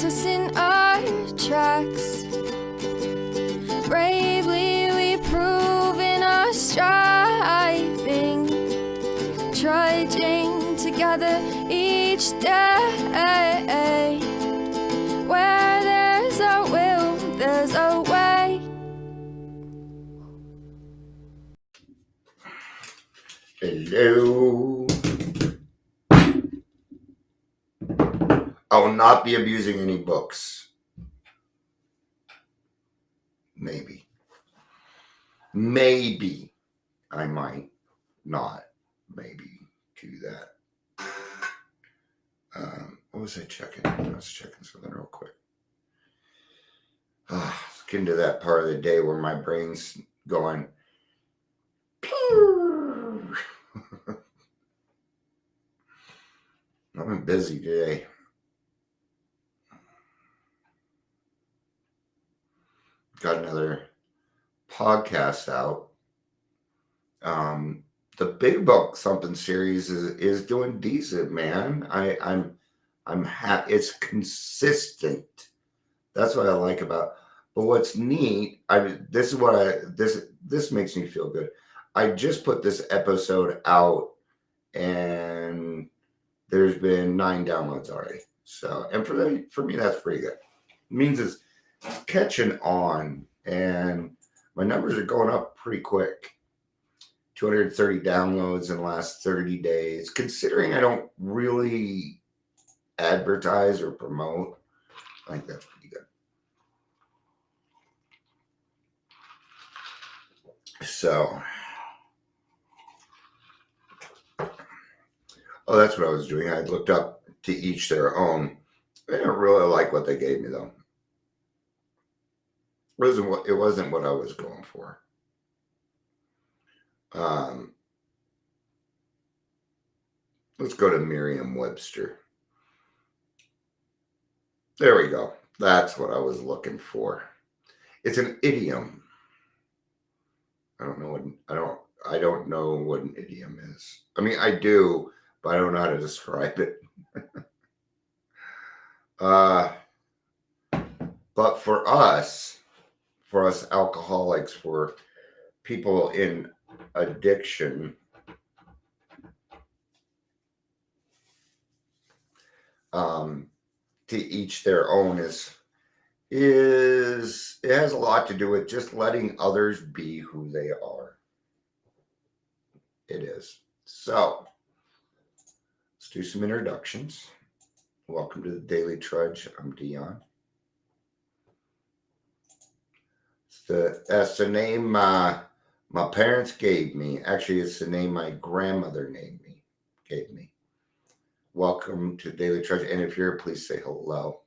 keeps us in our tracks. Bravely we prove in our striving, trudging together each day. Where there's a will, there's a way. Hello. I will not be abusing any books. Maybe I might not maybe do that. What was I checking? I was checking something real quick. Let's get into that part of the day where my brain's going. I've been busy today. Got another podcast out. The Big Book Something series is doing decent, man. I'm happy. It's consistent. That's what I like about. But what's neat, this makes me feel good. I just put this episode out, and there's been 9 downloads already. So, and for me, that's pretty good. It means it's catching on, and my numbers are going up pretty quick. 230 downloads in the last 30 days. Considering I don't really advertise or promote, I think that's pretty good. So, that's what I was doing. I looked up To Each Their Own. I didn't really like what they gave me, though. It wasn't what I was going for. Let's go to Merriam-Webster. There we go. That's what I was looking for. It's an idiom. I don't know what an idiom is. I mean, I do, but I don't know how to describe it. But for us alcoholics, for people in addiction, to each their own is it has a lot to do with just letting others be who they are. It is. So let's do some introductions. Welcome to the Daily Trudge. I'm Dion. That's the name my parents gave me. Actually, it's the name my grandmother gave me. Welcome to Daily Trudge. And if you're here, please say hello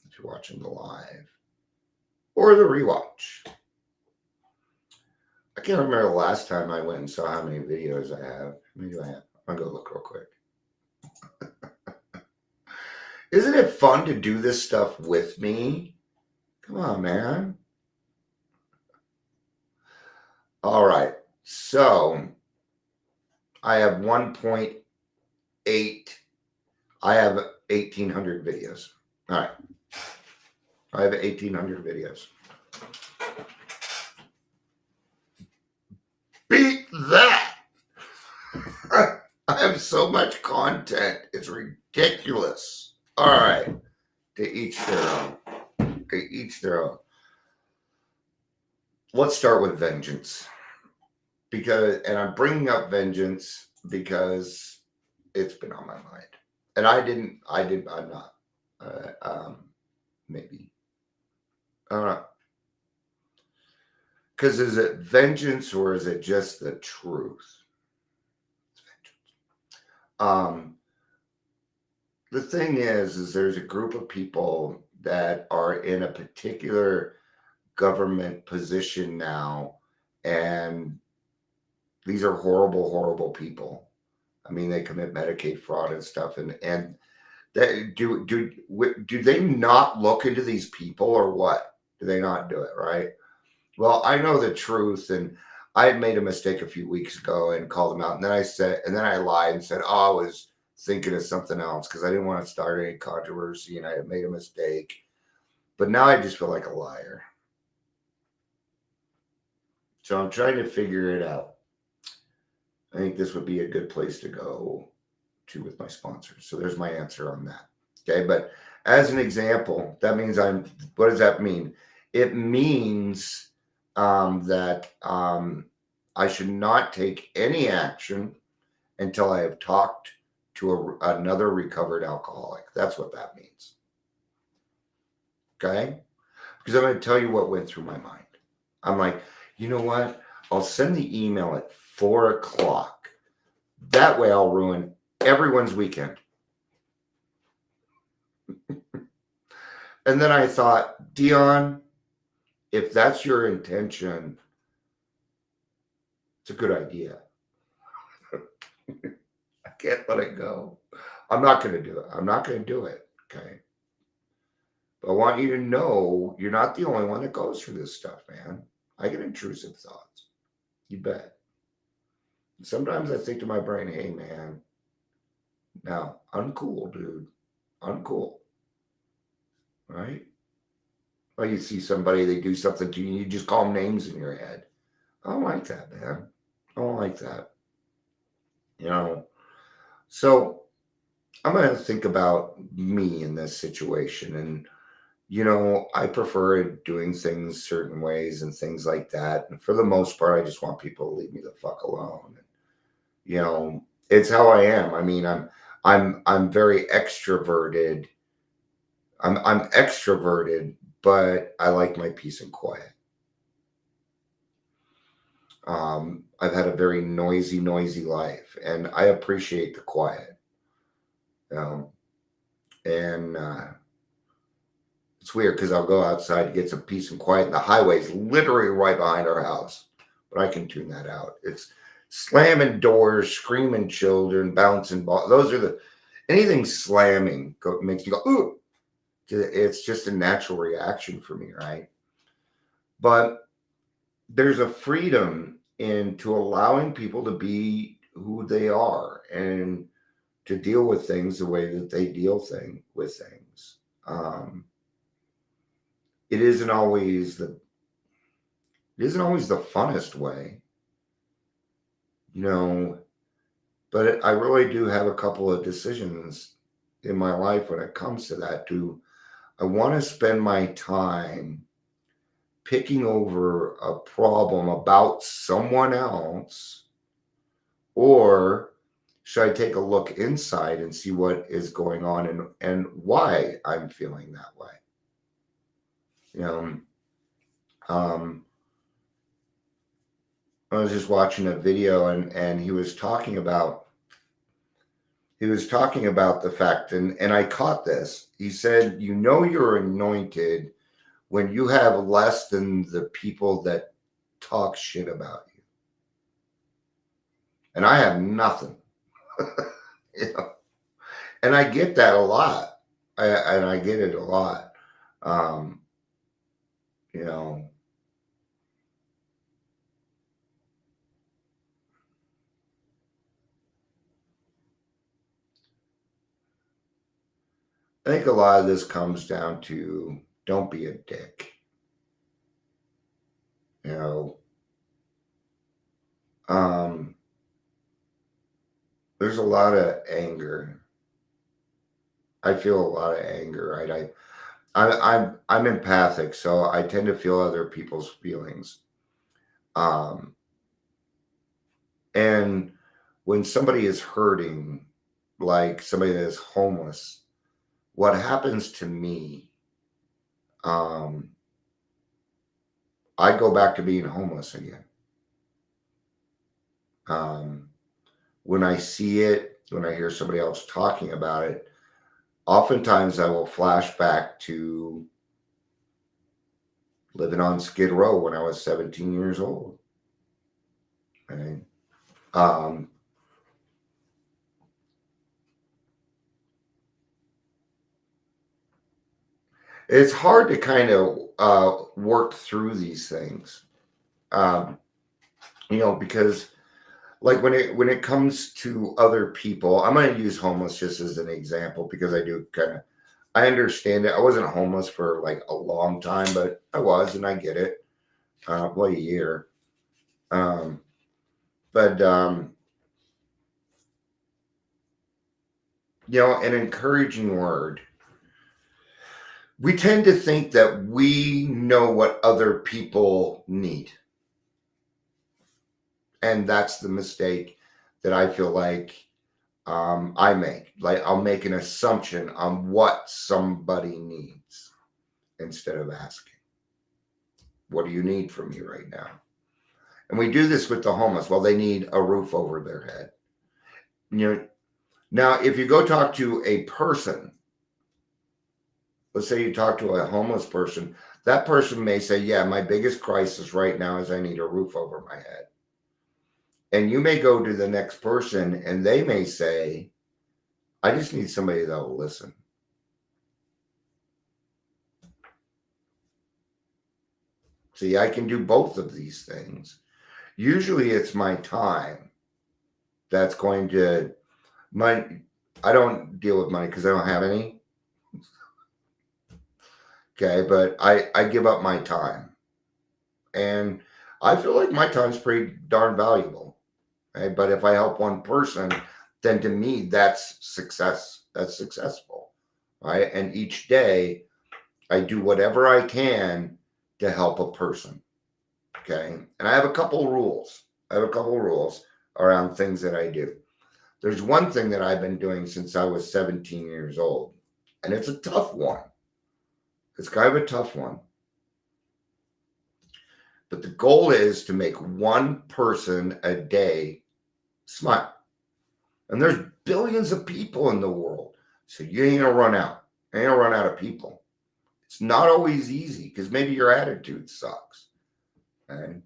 if you're watching the live or the rewatch. I can't remember the last time I went and saw how many videos I have. How many do I have? I'm going to go look real quick. Isn't it fun to do this stuff with me? Come on, man. All right. So I have 1.8. I have 1,800 videos. All right. I have 1,800 videos. Beat that. I have so much content. It's ridiculous. All right. To each their own. To each their own. Let's start with vengeance. And I'm bringing up vengeance because it's been on my mind. And I'm not. Maybe. I don't know. Because is it vengeance or is it just the truth? It's vengeance. The thing is there's a group of people that are in a particular government position now, and these are horrible, horrible people. I mean, they commit Medicaid fraud and stuff, and they, do they not look into these people, or what? Do they not do it, right? Well, I know the truth, and I had made a mistake a few weeks ago and called them out, and then I lied and said, oh, it was thinking of something else because I didn't want to start any controversy and I had made a mistake. But now I just feel like a liar. So I'm trying to figure it out. I think this would be a good place to go to with my sponsors. So there's my answer on that. Okay. But as an example, that means what does that mean? It means that I should not take any action until I have talked to another recovered alcoholic. That's what that means. Okay. Because I'm going to tell you what went through my mind. I'm like, you know what? I'll send the email at 4:00. That way I'll ruin everyone's weekend. And then I thought, Dion, if that's your intention, it's a good idea. I can't let it go. I'm not going to do it. I'm not going to do it. Okay. But I want you to know you're not the only one that goes through this stuff, man. I get intrusive thoughts. You bet. Sometimes I think to my brain, hey, man, now, uncool, dude. Uncool. Right? Well, you see somebody, they do something to you, you just call them names in your head. I don't like that, man. I don't like that. So I'm going to think about me in this situation. And, I prefer doing things certain ways and things like that. And for the most part, I just want people to leave me the fuck alone. And, it's how I am. I mean, I'm very extroverted. I'm extroverted, but I like my peace and quiet. I've had a very noisy life, and I appreciate the quiet. And it's weird because I'll go outside to get some peace and quiet, and the highway's literally right behind our house, but I can tune that out. It's slamming doors, screaming children, bouncing balls. Those are anything slamming makes me go, ooh. It's just a natural reaction for me, right? But there's a freedom into allowing people to be who they are and to deal with things the way that they deal with things. It isn't always the funnest way, but I really do have a couple of decisions in my life when it comes to that. I want to spend my time picking over a problem about someone else, or should I take a look inside and see what is going on and why I'm feeling that way? I was just watching a video and he was talking about the fact, and I caught this. He said, you're anointed when you have less than the people that talk shit about you. And I have nothing. And I get that a lot. I get it a lot. I think a lot of this comes down to don't be a dick. There's a lot of anger. I feel a lot of anger, right? I'm empathic, so I tend to feel other people's feelings. And when somebody is hurting, like somebody that is homeless, what happens to me, I go back to being homeless again. When I see it, when I hear somebody else talking about it, oftentimes I will flash back to living on Skid Row when I was 17 years old. Right? It's hard to kind of work through these things, because like when it comes to other people, I'm going to use homeless just as an example because I understand it. I wasn't homeless for like a long time, but I was, and I get it. Well, a year. Um, but an encouraging word. We tend to think that we know what other people need. And that's the mistake that I feel like I make. Like I'll make an assumption on what somebody needs instead of asking, what do you need from me right now? And we do this with the homeless. Well, they need a roof over their head. Now, if you go talk to a person, let's say you talk to a homeless person, that person may say, yeah, my biggest crisis right now is I need a roof over my head. And you may go to the next person and they may say, I just need somebody that will listen. See, I can do both of these things. Usually it's my time that's going to, I don't deal with money because I don't have any. Okay, but I give up my time. And I feel like my time's pretty darn valuable. Okay? But if I help one person, then to me, that's success. That's successful. Right? And each day I do whatever I can to help a person. Okay. And I have a couple rules. Around things that I do. There's one thing that I've been doing since I was 17 years old, and it's a tough one. It's kind of a tough one. But the goal is to make one person a day smile. And there's billions of people in the world. So you ain't gonna run out. You ain't gonna run out of people. It's not always easy because maybe your attitude sucks. And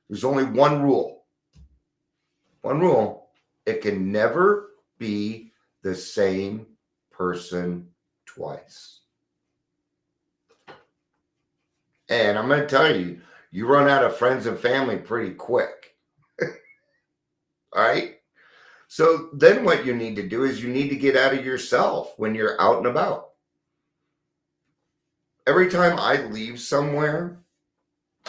there's only one rule. One rule. It can never be the same person twice. And I'm going to tell you, you run out of friends and family pretty quick. All right. So then what you need to do is you need to get out of yourself when you're out and about. Every time I leave somewhere,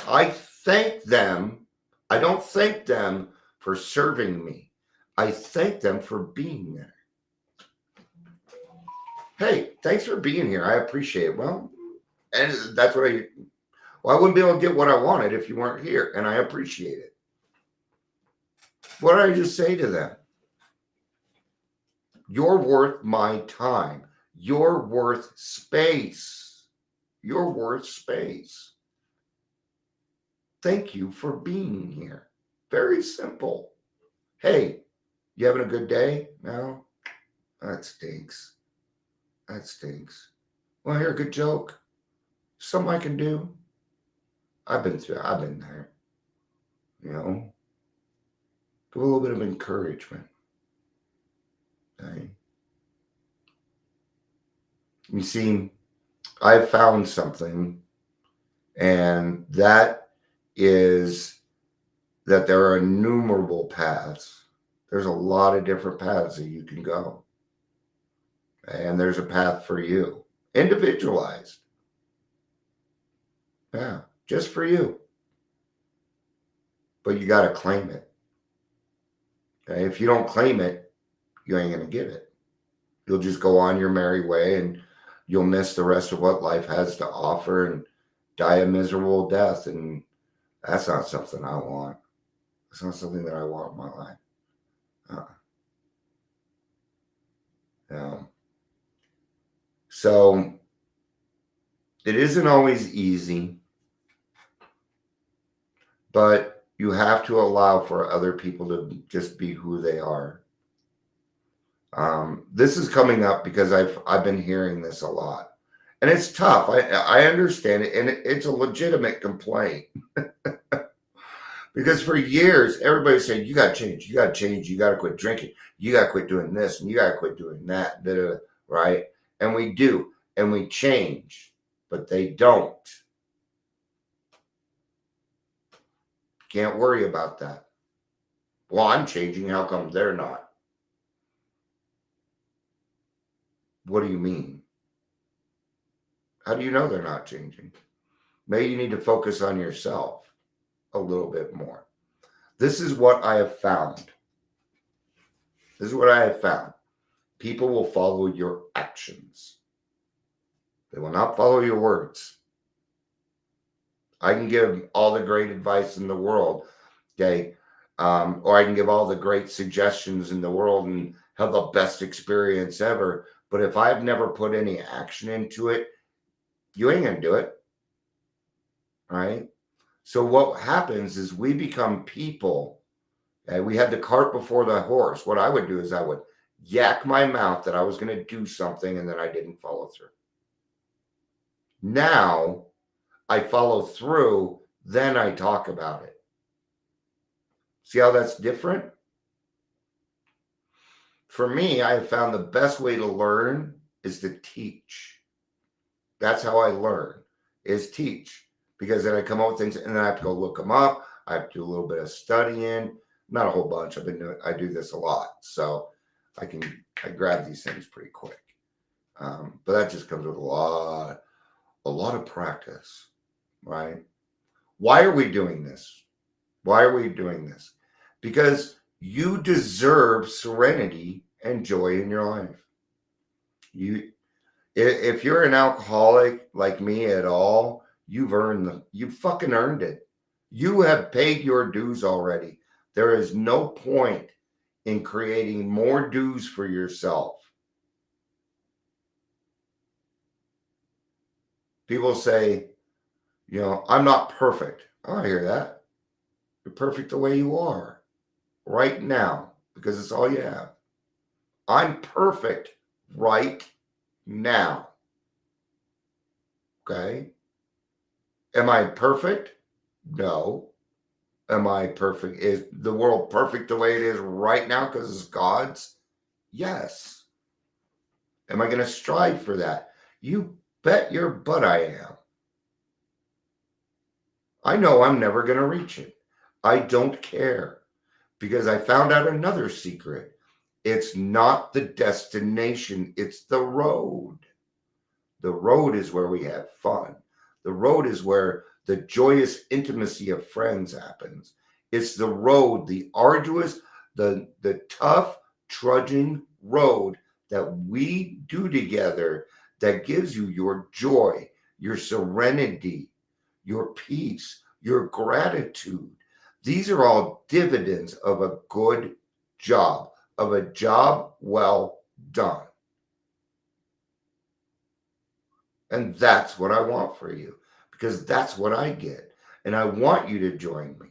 I thank them. I don't thank them for serving me. I thank them for being there. Hey, thanks for being here. I appreciate it. Well, and that's what I wouldn't be able to get what I wanted if you weren't here, and I appreciate it. What did I just say to them? You're worth my time. You're worth space. You're worth space. Thank you for being here. Very simple. Hey, you having a good day? No? That stinks. That stinks. Well, here's a good joke. Something I can do. I've been there. Give a little bit of encouragement. Okay. You see, I've found something, and that is that there are innumerable paths. There's a lot of different paths that you can go. And there's a path for you, individualized. Yeah, just for you. But you got to claim it. Okay? If you don't claim it, you ain't going to get it. You'll just go on your merry way and you'll miss the rest of what life has to offer and die a miserable death. And that's not something I want. It's not something that I want in my life. So it isn't always easy, but you have to allow for other people to just be who they are. This is coming up because I've been hearing this a lot, and it's tough. I understand it, and it's a legitimate complaint. Because for years, everybody said, you got to change, you got to change, you got to quit drinking, you got to quit doing this, and you got to quit doing that, right? And we do, and we change, but they don't. Can't worry about that. Well, I'm changing. How come they're not? What do you mean? How do you know they're not changing? Maybe you need to focus on yourself a little bit more. This is what I have found. This is what I have found. People will follow your actions. They will not follow your words. I can give all the great advice in the world, okay? Or I can give all the great suggestions in the world and have the best experience ever. But if I've never put any action into it, you ain't gonna do it, right? So what happens is we become people. Okay? We had the cart before the horse. What I would do is I would yak my mouth that I was going to do something and then I didn't follow through. Now I follow through, then I talk about it. See how that's different? For me, I have found the best way to learn is to teach. That's how I learn, is teach. Because then I come up with things and then I have to go look them up. I have to do a little bit of studying, not a whole bunch. I do this a lot, so I grab these things pretty quick. But that just comes with a lot of practice, right? Why are we doing this? Why are we doing this? Because you deserve serenity and joy in your life. If you're an alcoholic like me at all, you fucking earned it. You have paid your dues already. There is no point in creating more dues for yourself. People say, I'm not perfect. Oh, I hear that. You're perfect the way you are right now because it's all you have. I'm perfect right now. Okay? Am I perfect? No. Am I perfect? Is the world perfect the way it is right now because it's God's? Yes. Am I going to strive for that? You bet your butt I am. I know I'm never going to reach it. I don't care because I found out another secret. It's not the destination, it's the road. The road is where we have fun. The road is where the joyous intimacy of friends happens. It's the road, the arduous, the tough, trudging road that we do together that gives you your joy, your serenity, your peace, your gratitude. These are all dividends of a good job, of a job well done. And that's what I want for you because that's what I get. And I want you to join me.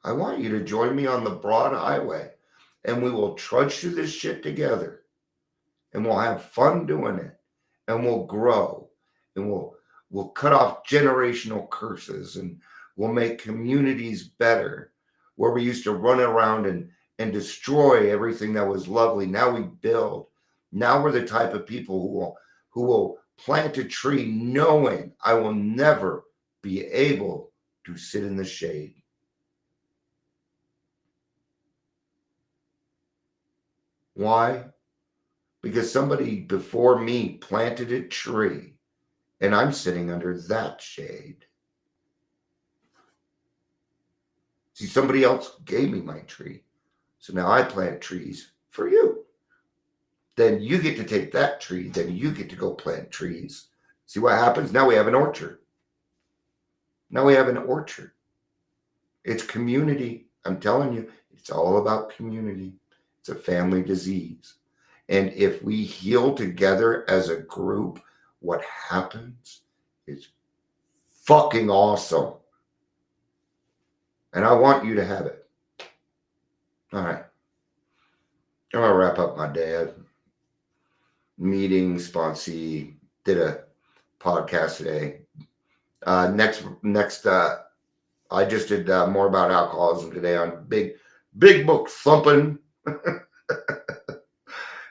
I want you to join me on the broad highway and we will trudge through this shit together and we'll have fun doing it and we'll grow and we'll cut off generational curses and we'll make communities better where we used to run around and destroy everything that was lovely. Now we build. Now we're the type of people who will plant a tree knowing I will never be able to sit in the shade. Why? Because somebody before me planted a tree and I'm sitting under that shade. See, somebody else gave me my tree. So now I plant trees for you. Then you get to take that tree. Then you get to go plant trees. See what happens? Now we have an orchard. Now we have an orchard. It's community. I'm telling you, it's all about community. It's a family disease. And if we heal together as a group, what happens is fucking awesome. And I want you to have it. All right. I'm going to wrap up my day. Meeting, sponsee, did a podcast today. Next, I just did more about alcoholism today on big book thumping.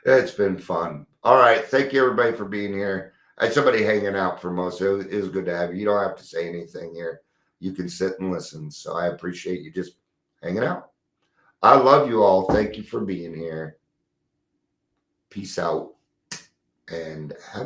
It's been fun. All right. Thank you, everybody, for being here. I had somebody hanging out for most. It was good to have you. You don't have to say anything here. You can sit and listen. So I appreciate you just hanging out. I love you all. Thank you for being here. Peace out and have